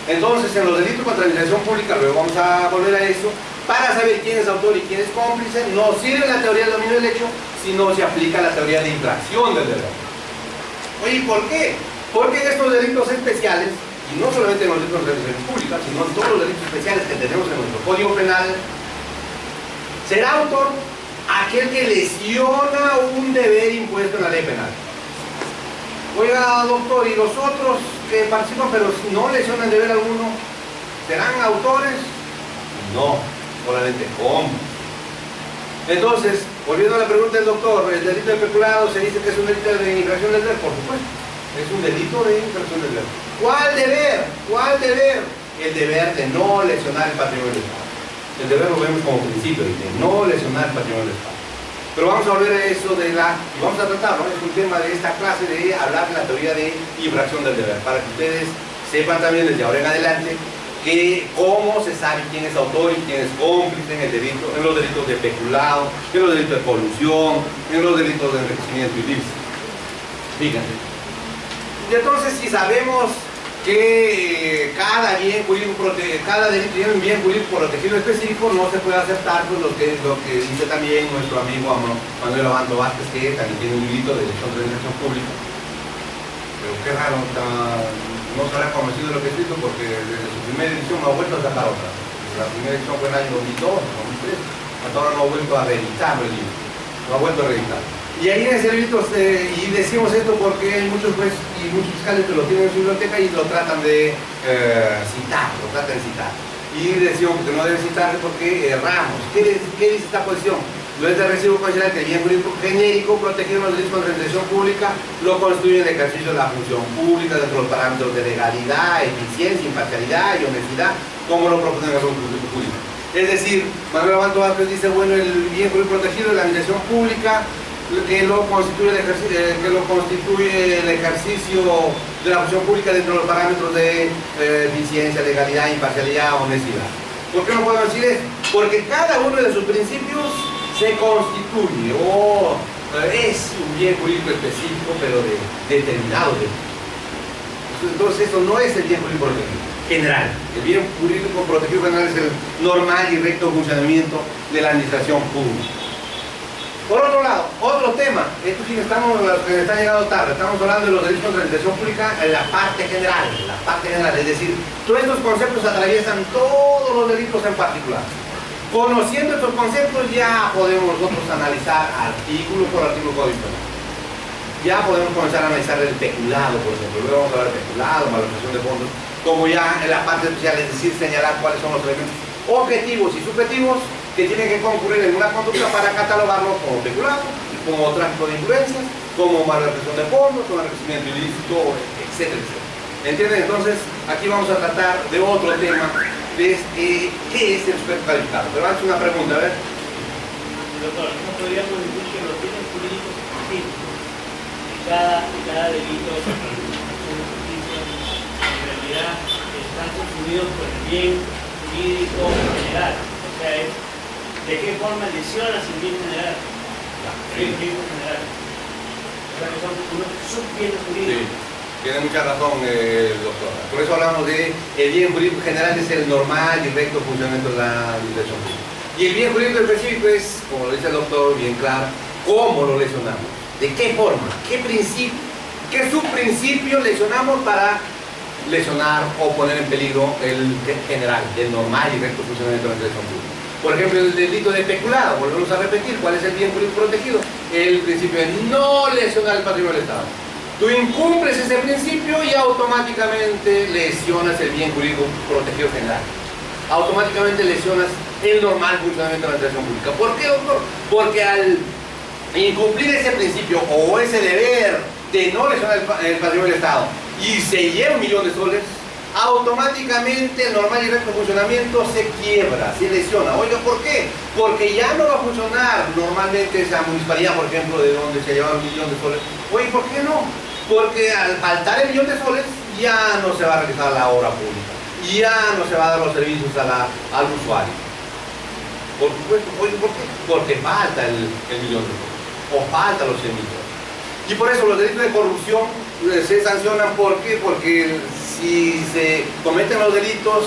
Entonces, en los delitos contra la administración pública, luego vamos a volver a eso, para saber quién es autor y quién es cómplice, no sirve la teoría del dominio del hecho, sino se aplica la teoría de infracción del deber. Oye, ¿por qué? Porque en estos delitos especiales, y no solamente en los delitos de administración pública, sino en todos los delitos especiales que tenemos en nuestro Código Penal, será autor aquel que lesiona un deber impuesto en la ley penal. Oiga, doctor, ¿y los otros que participan pero no lesionan deber alguno, serán autores? No, solamente cómplices. Entonces, volviendo a la pregunta del doctor, ¿el delito de peculado se dice que es un delito de infracción del deber? Por supuesto, es un delito de infracción del deber. ¿Cuál deber? ¿Cuál deber? El deber de no lesionar el patrimonio del Estado. El deber lo vemos como principio, de no lesionar el patrimonio del Estado. Pero vamos a volver a eso y vamos a tratar, ¿no? Es un tema de esta clase de hablar de la teoría de infracción del deber, para que ustedes sepan también desde ahora en adelante que cómo se sabe quién es autor y quién es cómplice en los delitos de peculado, en los delitos de colusión, en los delitos de enriquecimiento ilícito. Fíjense. Y entonces, si sabemos que cada delito tiene un bien jurídico protegido específico, no se puede aceptar pues, lo que dice también nuestro amigo Manuel Abando Vázquez, que también tiene un delito de administración pública. Pero qué raro, no se habrá convencido de lo que he escrito porque desde su primera edición no ha vuelto a sacar otra. La primera edición fue en el año 2002, 2003. Hasta ahora no ha vuelto a reeditar el libro. No ha vuelto a reeditar. Y ahí en ese libro, y decimos esto porque hay muchos jueces y muchos fiscales que lo tienen en su biblioteca y lo tratan de citar, Y decimos que no deben citarse porque erramos. ¿Qué dice esta posición? No es de recibo considerar que el bien jurídico genérico protegido en los delitos contra la administración pública lo constituye el ejercicio de la función pública dentro de los parámetros de legalidad, eficiencia, imparcialidad y honestidad, como lo propone el orden público. Es decir, Manuel Abando Vázquez dice, bueno, el bien jurídico protegido de la administración pública que lo constituye el ejercicio de la función pública dentro de los parámetros de eficiencia, legalidad, imparcialidad, honestidad. ¿Por qué no puedo decir eso? Porque cada uno de sus principios se constituye o es un bien jurídico específico, pero de determinado delito. Entonces, eso no es el bien jurídico protegido general. El bien jurídico protegido general es el normal y recto funcionamiento de la administración pública. Por otro lado, otro tema, esto sí están llegando tarde, estamos hablando de los delitos contra la administración pública en la parte general, es decir, todos estos conceptos atraviesan todos los delitos en particular. Conociendo estos conceptos ya podemos nosotros analizar artículo por artículo código penal. Ya podemos comenzar a analizar el peculado, por ejemplo, luego vamos a hablar de peculado, malversación de fondos, como ya en la parte especial, es decir, señalar cuáles son los elementos objetivos y subjetivos que tienen que concurrir en una conducta para catalogarlo como peculado, como tráfico de influencias, como malversación de fondos, como enriquecimiento ilícito, etcétera, etcétera. ¿Entienden? Entonces, aquí vamos a tratar de otro tema, de qué es el sujeto calificado. Pero antes una pregunta, a ver. Doctor, ¿cómo podríamos decir que los bienes jurídicos específicos de cada delito de justicia en realidad están consumidos por el bien jurídico general? O sea, ¿de qué forma lesionas el bien general? El bien jurídico general. O sea, que son unos subbienes jurídicos. Sí. Tiene mucha razón, doctor. Por eso hablamos de el bien jurídico general es el normal y recto funcionamiento de la administración pública. Y el bien jurídico específico es, como lo dice el doctor, bien claro, cómo lo lesionamos, de qué forma, qué principio, qué subprincipio lesionamos para lesionar o poner en peligro el general, el normal y recto funcionamiento de la administración pública. Por ejemplo, el delito de peculado, volvemos a repetir, ¿cuál es el bien jurídico protegido? El principio de no lesionar el patrimonio del Estado. Tú incumples ese principio y automáticamente lesionas el bien jurídico protegido general. Automáticamente lesionas el normal funcionamiento de la administración pública. ¿Por qué, doctor? Porque al incumplir ese principio o ese deber de no lesionar el patrimonio del Estado y se lleva 1 millón de soles, automáticamente el normal y recto funcionamiento se quiebra, se lesiona. Oiga, ¿por qué? Porque ya no va a funcionar normalmente esa municipalidad, por ejemplo, de donde se lleva 1 millón de soles. Oye, ¿por qué no? Porque al faltar el 1 millón de soles ya no se va a realizar la obra pública, ya no se va a dar los servicios al usuario. Por supuesto, oye, ¿por qué? Porque falta el 1 millón de soles, o falta los 100.000 soles. Y por eso los delitos de corrupción se sancionan. ¿Por qué? Porque si se cometen los delitos,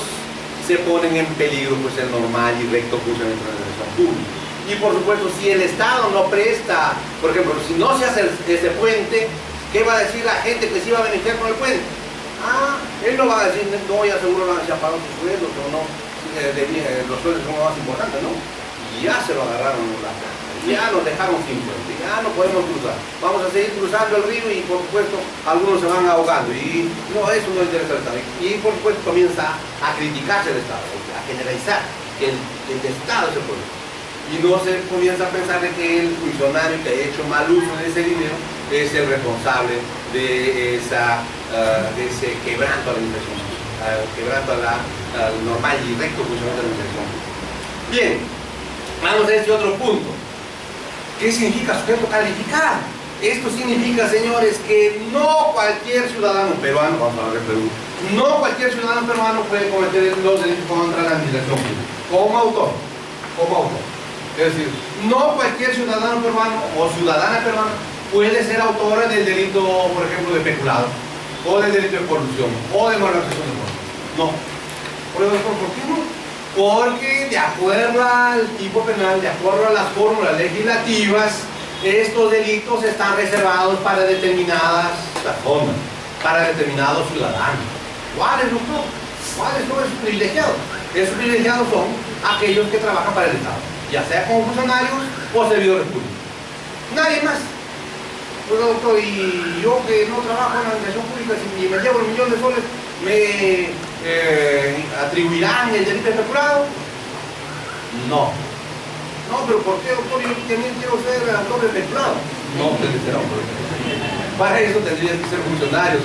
se ponen en peligro pues el normal y recto funcionamiento de la administración pública. Y por supuesto, si el Estado no presta, por ejemplo, si no se hace ese puente, ¿qué va a decir la gente que se iba a beneficiar con el puente? Él no va a decir, no, ya seguro no se ha pagado sus sueldos o no, los sueldos son los más importantes, ¿no? Y ya se lo agarraron la plata, ya nos dejaron sin puente, ya no podemos cruzar. Vamos a seguir cruzando el río y por supuesto algunos se van ahogando y no, eso no interesa al Estado. Y por supuesto comienza a criticarse el Estado, a generalizar que el Estado es el problema. Y no se comienza a pensar de que el funcionario que ha hecho mal uso de ese dinero es el responsable de ese quebranto a la administración, quebranto al normal y recto funcionamiento de la administración. Bien, vamos a este otro punto. ¿Qué significa sujeto calificado? Esto significa, señores, que no cualquier ciudadano peruano, vamos a hablar de Perú, no cualquier ciudadano peruano puede cometer los delitos contra la administración pública, como autor. Es decir, no cualquier ciudadano peruano o ciudadana peruana puede ser autora del delito, por ejemplo, de peculado, o del delito de corrupción, o de malversación de fondos. No. ¿Por qué no? Porque de acuerdo al tipo penal, de acuerdo a las fórmulas legislativas, estos delitos están reservados para determinadas personas, para determinados ciudadanos. ¿Cuáles, doctor? ¿Cuáles son esos privilegiados? Esos privilegiados son aquellos que trabajan para el Estado, ya sea como funcionarios o servidores públicos. Nadie más. Pues doctor, y yo que no trabajo en la administración pública, si me llevo el 1.000.000 de soles, ¿me atribuirán el delito de peculado? No. No, pero ¿por qué, doctor? Yo también quiero ser autor de peculado. No puede ser autor de peculado. Para eso tendría que ser funcionario.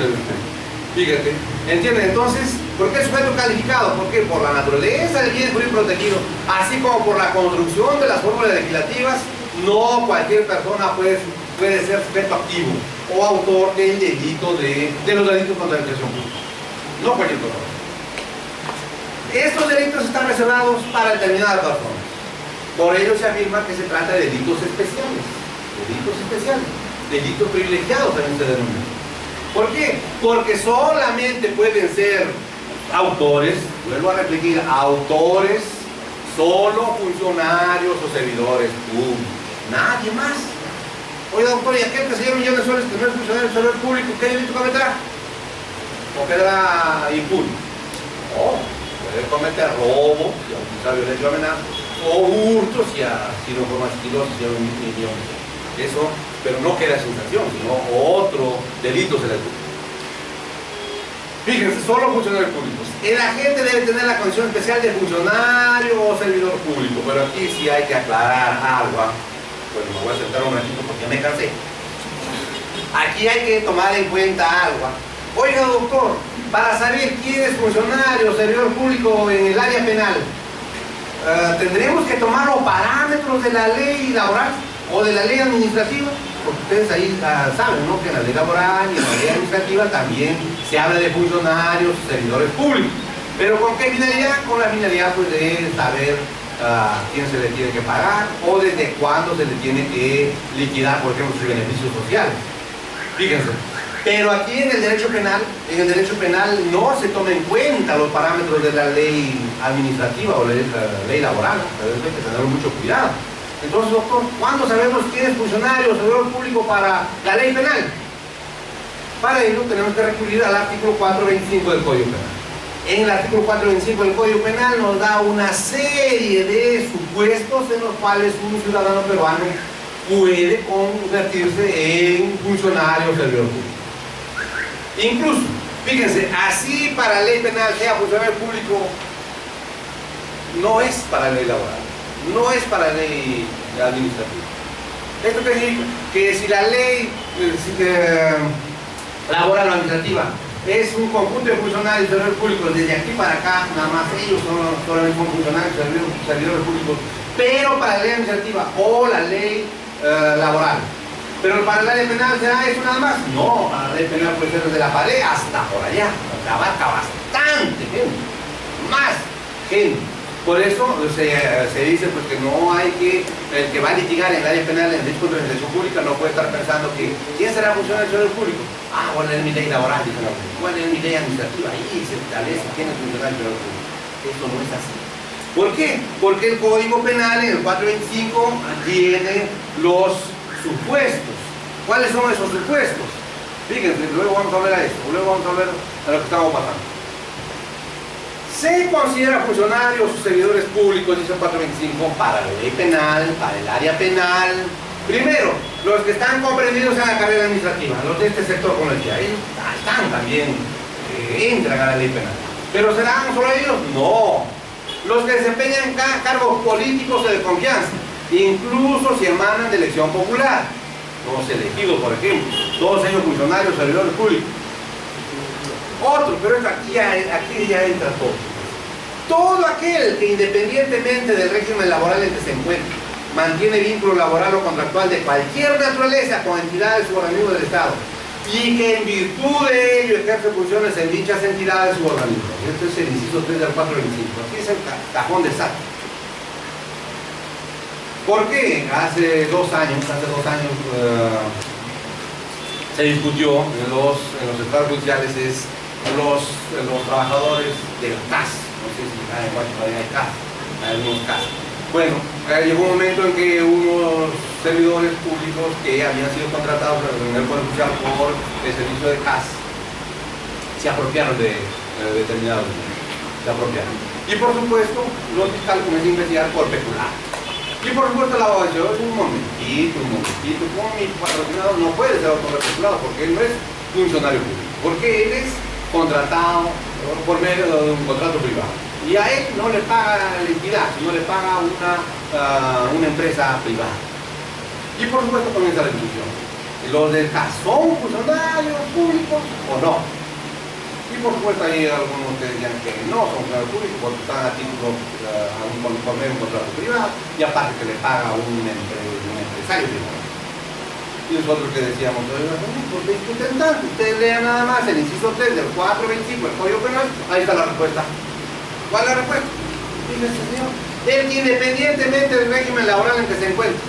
Fíjate, ¿entienden? Entonces, ¿por qué sujeto calificado? Porque por la naturaleza del bien jurídico protegido, así como por la construcción de las fórmulas legislativas, no cualquier persona puede ser sujeto activo o autor del delito de los delitos contra la administración pública. No cualquier persona. Estos delitos están reservados para determinadas personas. Por ello se afirma que se trata de delitos especiales. Delitos privilegiados también se denominan. ¿Por qué? Porque solamente pueden ser autores, vuelvo a repetir, autores, solo funcionarios o servidores públicos. Nadie más. Oye, doctor, ¿y aquel que se lleva 1.000.000 de soles que no es funcionario o servidor público, qué delito cometerá? ¿O quedará impune? No, puede cometer robo, si utilizar violencia o amenaza, o hurto si ha sido en forma sigilosa, si ha omitido. Eso, pero no queda sin sanción, sino otro delito se le atribuye. Fíjense, solo funcionarios públicos. El agente debe tener la condición especial de funcionario o servidor público, pero aquí sí hay que aclarar algo. Pues me voy a sentar un ratito porque me cansé. Aquí hay que tomar en cuenta algo. Oiga, doctor, para saber quién es funcionario o servidor público en el área penal, tendremos que tomar los parámetros de la ley laboral o de la ley administrativa, porque ustedes ahí saben, ¿no?, que en la ley laboral y en la ley administrativa también se habla de funcionarios y servidores públicos. ¿Pero con qué finalidad? Con la finalidad pues de saber quién se le tiene que pagar o desde cuándo se le tiene que liquidar, por ejemplo, sus beneficios sociales. Fíjense. Pero aquí en el derecho penal no se toman en cuenta los parámetros de la ley administrativa o la ley laboral. Hay que tener mucho cuidado. Entonces, doctor, ¿cuándo sabemos quién es funcionario o servidor público para la ley penal? Para ello tenemos que recurrir al artículo 425 del Código Penal. En el artículo 425 del Código Penal nos da una serie de supuestos en los cuales un ciudadano peruano puede convertirse en funcionario o servidor público. Incluso, fíjense, así para la ley penal sea funcionario público, no es para la ley laboral, no es para la ley administrativa. Esto significa que si la ley laboral o administrativa es un conjunto de funcionarios y servidores públicos, desde aquí para acá, nada más ellos solamente son funcionarios y servidores públicos, pero para la ley administrativa o la ley laboral. Pero para la ley penal será eso nada más. No, para la ley penal puede ser desde la pared hasta por allá, porque abarca bastante gente, más gente. Por eso se dice pues, que no hay que, el que va a litigar en el área penal en el derecho contra la administración pública no puede estar pensando que ¿quién será funcionario del servidor público? Ah, bueno, es mi ley laboral, dice la ley. Bueno, es mi ley administrativa, ahí se establece quién es funcionario del servidor público. Esto no es así. ¿Por qué? Porque el Código Penal en el 425 tiene los supuestos. ¿Cuáles son esos supuestos? Fíjense, luego vamos a ver a esto, luego vamos a ver a lo que estamos pasando. Se considera funcionarios o servidores públicos, dice el 425, para la ley penal, para el área penal. Primero, los que están comprendidos en la carrera administrativa, los de este sector comercial, ellos están también, entran a la ley penal. ¿Pero serán solo ellos? No. Los que desempeñan cargos políticos o de confianza, incluso si emanan de elección popular. Los elegidos, por ejemplo, todos ellos funcionarios, servidores públicos. Otro, pero aquí ya entra todo. Todo aquel que independientemente del régimen laboral en que se encuentre, mantiene vínculo laboral o contractual de cualquier naturaleza con entidades u organismos del Estado y que en virtud de ello ejerce funciones en dichas entidades u organismos. Este es el inciso 3 del 425. Aquí es el cajón de SAT. ¿Por qué? Hace dos años se discutió en los estados judiciales los trabajadores del CAS. No sé si en Guatemala hay CAS, hay algunos CAS. Bueno, llegó un momento en que unos servidores públicos que habían sido contratados en el Poder Judicial por el servicio de CAS se apropiaron de determinados bienes. Se apropiaron. Y por supuesto, los fiscales comienzan a investigar por peculiar. Y por supuesto la abogacía, un momentito, como mi patrocinador no puede ser autorrepresentado porque él no es funcionario público, porque él es contratado por medio de un contrato privado. Y a él no le paga la entidad, sino le paga una empresa privada. Y por supuesto comienza la discusión. ¿Los del CAS son funcionarios públicos o no? Y por supuesto hay algunos que decían que no son funcionarios públicos porque están a título por medio de un contrato privado y aparte que le paga un empresario privado. Y nosotros que decíamos, ¿por qué discuten tanto? Ustedes lean nada más el inciso 3 del 425 del Código Penal, ahí está la respuesta. ¿Cuál es la respuesta? Fíjese, señor, el que independientemente del régimen laboral en que se encuentra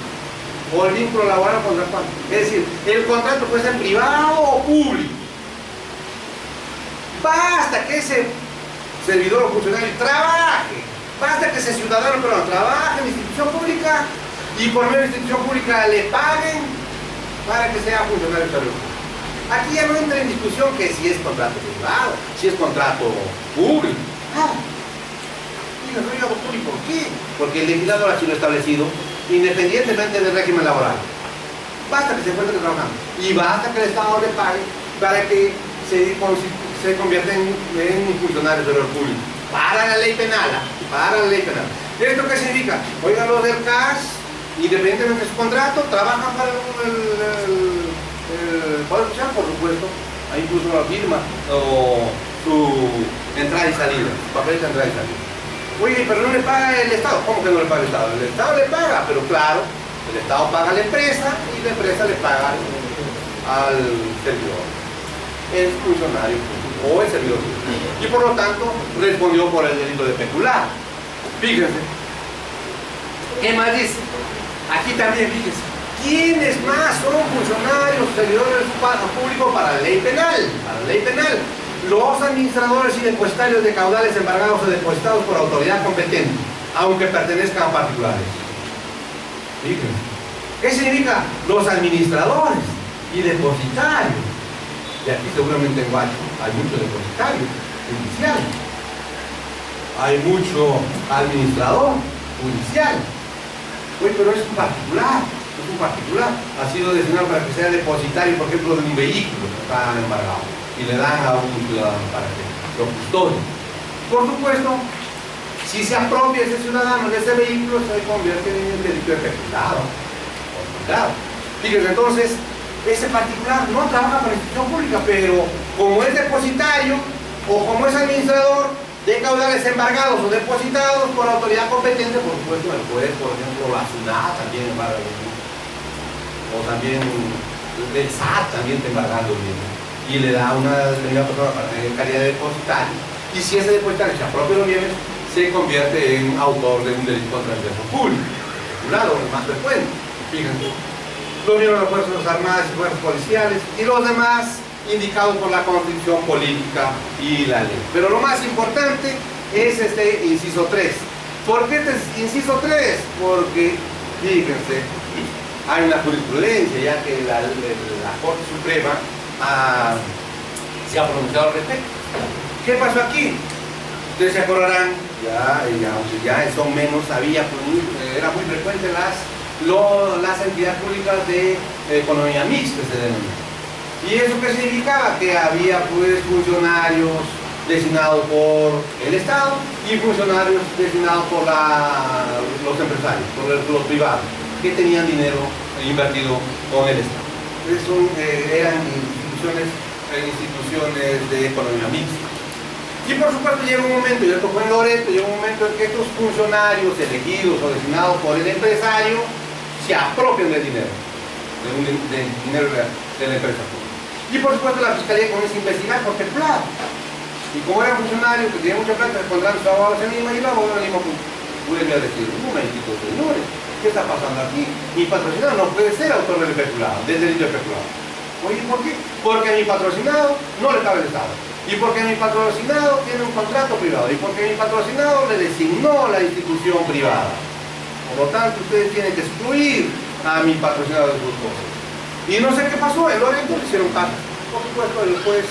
o el vínculo laboral contractual, es decir, el contrato puede ser privado o público, basta que ese servidor o funcionario trabaje, basta que ese ciudadano trabaje en la institución pública y por medio de la institución pública le paguen para que sea funcionario público. Aquí ya no entra en discusión que si es contrato privado, si es contrato público. Diga, soy algo público. ¿Por qué? Porque el legislador así lo ha establecido, independientemente del régimen laboral. Basta que se encuentre trabajando y basta que el Estado le pague para que se convierta en funcionario público. Para la ley penal, para la ley penal. ¿Esto qué significa? Oigan, los del CAS, independientemente de su contrato, trabajan para el Poder Judicial, por supuesto, hay incluso la firma o su entrada y salida, su papel de entrada y salida. Oye, pero no le paga el Estado. ¿Cómo que no le paga el Estado? El Estado le paga, pero claro, el Estado paga a la empresa y la empresa le paga al servidor. Es funcionario o el servidor. Y por lo tanto, respondió por el delito de pecular. Fíjense. ¿Qué más dice? Aquí también, fíjense. ¿Quiénes más son funcionarios, servidores públicos para la ley penal? Para la ley penal. Los administradores y depositarios de caudales embargados o depositados por autoridad competente, aunque pertenezcan a particulares. Fíjense. ¿Qué significa? Los administradores y depositarios. Y aquí seguramente en Guacho hay muchos depositarios judiciales. Hay mucho administrador judicial. Oye, pero es un particular. Es un particular. Ha sido designado para que sea depositario, por ejemplo, de un vehículo que está embargado. Y le dan a un ciudadano para que lo custodie. Por supuesto, si se apropia ese ciudadano de ese vehículo, se convierte en un delito de peculado. Claro. Fíjense, entonces, ese particular no trabaja para la institución pública, pero como es depositario o como es administrador de caudales embargados o depositados por autoridad competente, por supuesto, el juez, por ejemplo, la SUNAT también embarga bien, o también el SAT también está embargando bien, y le da una determinada persona para tener calidad de depositario. Y si ese depositario se apropia los bienes, se convierte en autor de un delito contra el interés público. Un lado, el más frecuente, fíjense. Los miembros de las Fuerzas Armadas y Fuerzas Policiales y los demás indicados por la Constitución política y la ley. Pero lo más importante es este inciso 3. ¿Por qué este inciso 3? Porque, fíjense, hay una jurisprudencia ya que la Corte Suprema se ha pronunciado al respecto. ¿Qué pasó aquí? Ustedes se acordarán, ya son menos, era muy frecuente las entidades públicas de economía mixta, se denomina. ¿Y eso qué significaba? Que había pues funcionarios designados por el Estado y funcionarios designados por los empresarios, por los privados, que tenían dinero invertido con el Estado. Eran instituciones de economía mixta. Y por supuesto llega un momento, y esto fue en Loreto, llega un momento en que estos funcionarios elegidos o designados por el empresario se apropian del dinero, del dinero de la empresa. Y por supuesto la Fiscalía comienza a investigar por templado. Y como eran funcionarios que tenían mucha plata, encontraron sus abogados en Lima y los abogados en Lima vuelven a decir, un momentito, señores, ¿qué está pasando aquí? Mi patrocinado no puede ser autor del peculado, del delito de peculado. Oye, ¿por qué? Porque a mi patrocinado no le cabe el Estado. Y porque mi patrocinado tiene un contrato privado. Y porque mi patrocinado le designó la institución privada. Por lo tanto, ustedes tienen que excluir a mi patrocinado de sus cosas. Y no sé qué pasó, en Loreto le hicieron caso. Por supuesto, el juez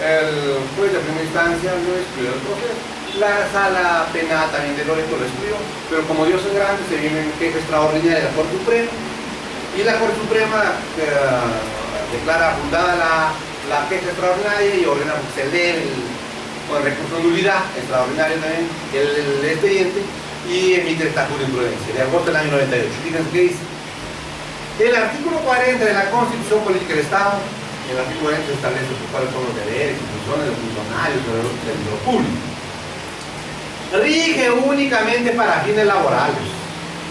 de primera instancia no excluyó el proceso. La sala penal también de Loreto lo excluyó. Pero como Dios es grande, se viene en queja extraordinaria de la Corte Suprema. Y la Corte Suprema declara fundada la queja extraordinaria y ordena que se lee con recurso de nulidad extraordinario también el expediente y emite esta jurisprudencia de agosto del año 98. Fíjense qué dice. El artículo 40 de la Constitución Política del Estado, en el artículo 40 establece cuáles son los deberes y funciones de los funcionarios del sector público. Rige únicamente para fines laborales,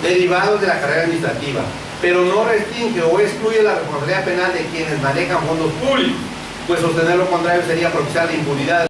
derivados de la carrera administrativa, pero no restringe o excluye la responsabilidad penal de quienes manejan fondos públicos, pues sostener lo contrario sería propiciar la impunidad